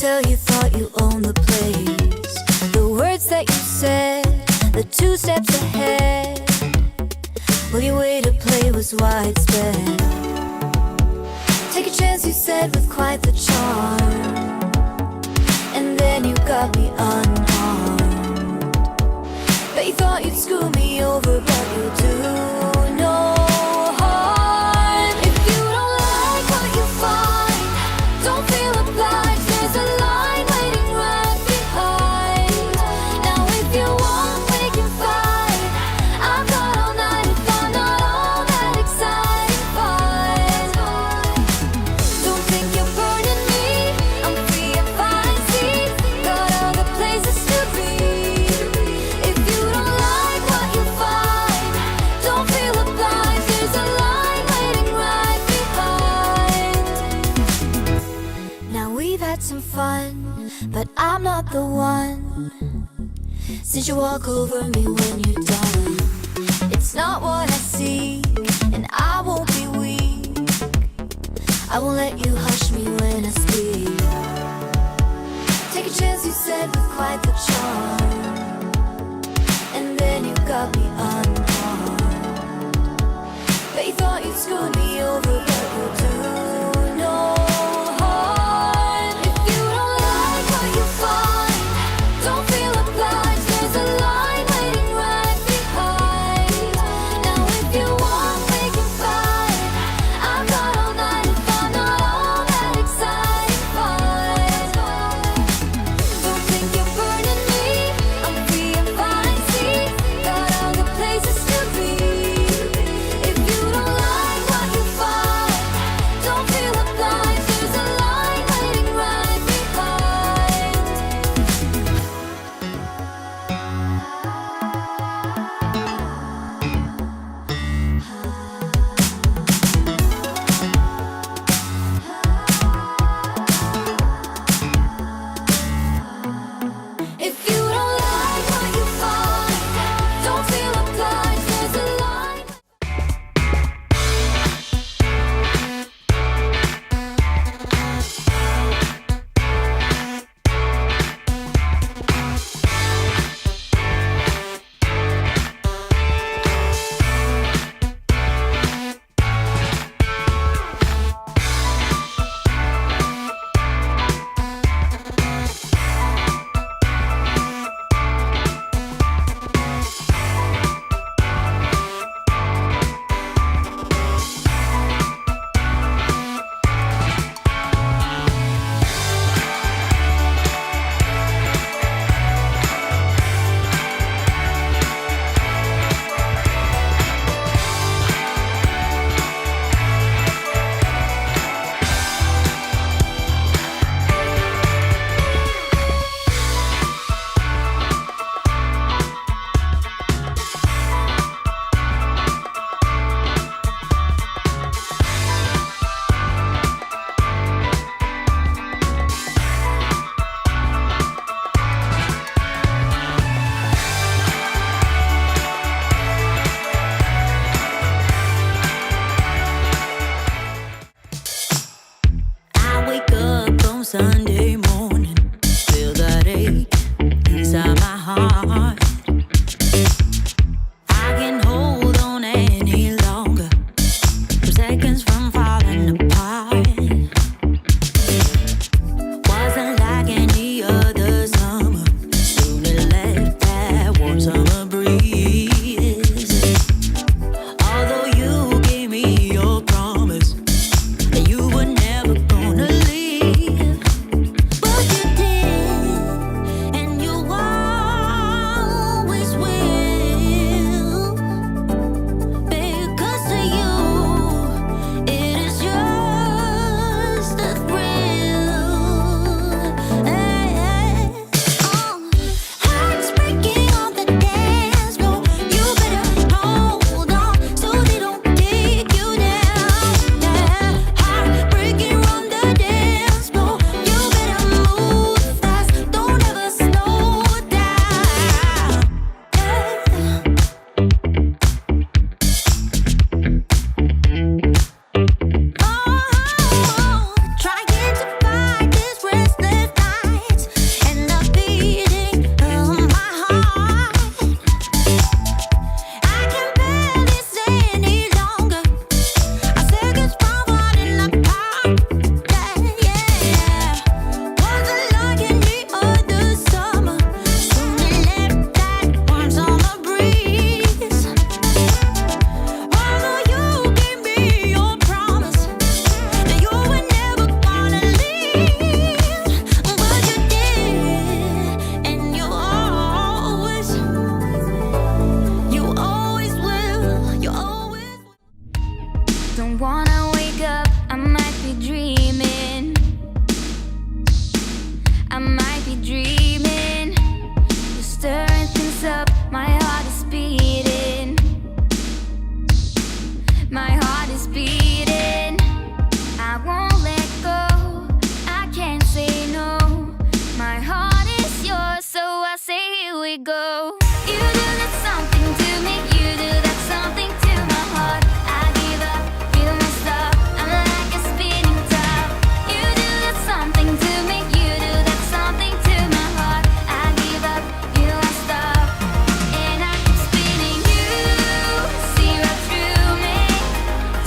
tell you thought you owned the place. The words that you said, the 2 steps ahead. Well, your way to play was widespread. Take a chance, you said, with quite the charm. And then you got me unharmed. Bet you thought you'd screw me over, but you do no harm. If you don't like what you find, don't feel obliged. There's a line waiting right behind. Now if you want, we can fight. I've got all night if I'm not all that exciting. Fine. Don't think you're burning me. I'm free and fine. See, got other places to be. If you don't like what you find, don't feel obliged. There's a line waiting right behind. Now we've had some fun, but I'm not the one. Since you walk over me when you're done, it's not what I seek, and I won't be weak. I won't let you hush me when I speak. Take a chance, you said, with quite the charm. And then you got me unharmed. Bet you thought you'd screw me over, but you do no harm. If you don't like what you find, don't feel obliged. There's a line waiting right behind. Now if you want, we can fight. I've got all night if I'm not all that exciting. Fine. Don't think you're burning me. hands up, my heart is beating. My heart is beating. I won't let go, I can't say no. My heart is yours, so I say here we go. You do that something to me, you do that something to my heart. I give up, you won't stop, I'm like a spinning top. You do that something to me, you do that something to my heart. I give up, you won't stop, and I keep spinning. You see right through me,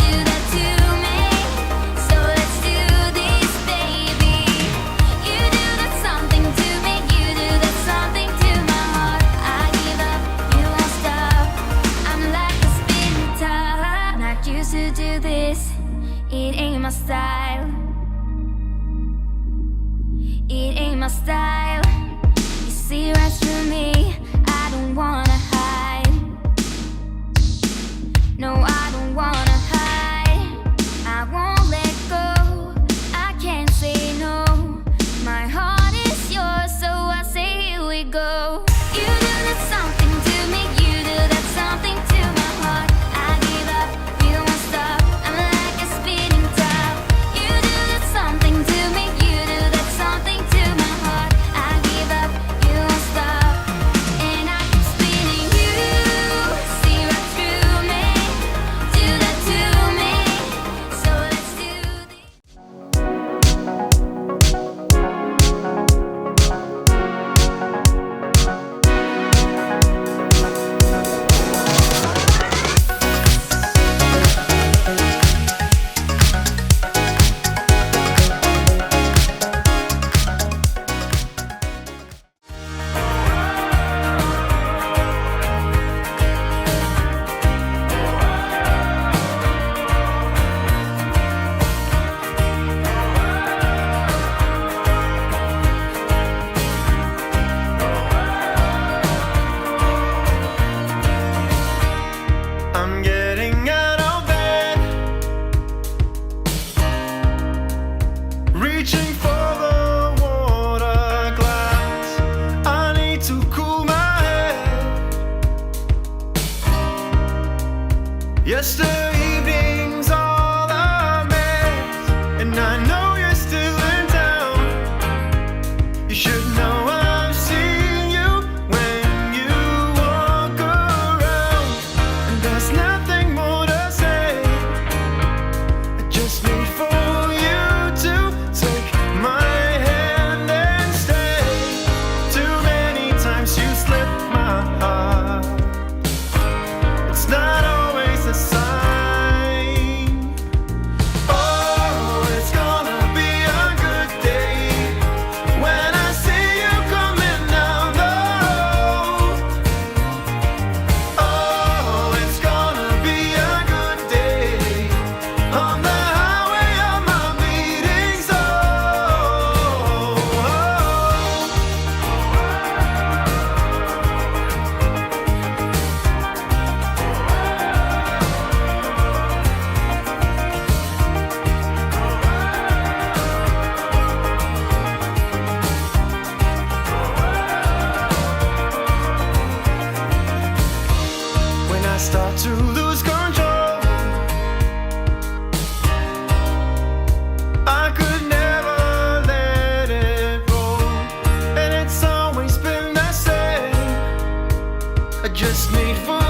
do that to me, so let's do this, baby. You do that something to me, you do that something to my heart. I give up, you won't stop, I'm like a spinning top. Not used to do this, it ain't my style. It ain't my style. You see right through me, I don't wanna hide. No, I don't wanna hide. I won't let go, I can't say no. My heart is yours, so I say here we go. You do that something to me, you do that something to my heart. I give up, you won't stop, I'm like a spinning top. You do that something to me, you do that something to my heart. I give up, you won't stop, and I keep spinning. You see right through me, do that to me, so let's do this. I'm getting out of bed, reaching for the water glass. I need to cool my head. Yesterday evening's all I missed, and I know you're still in town. You should know I've seen you when you walk around, and there's nothing more to say. I just need for you to take my hand and stay. Too many times you slipped my heart. It's not always a sign. Oh, it's gonna be a good day when I see you coming down the road. Oh, it's gonna be a good day on the highway of my beating soul. When I start to lose control, I could never let it go, and it's always been the same. I just need for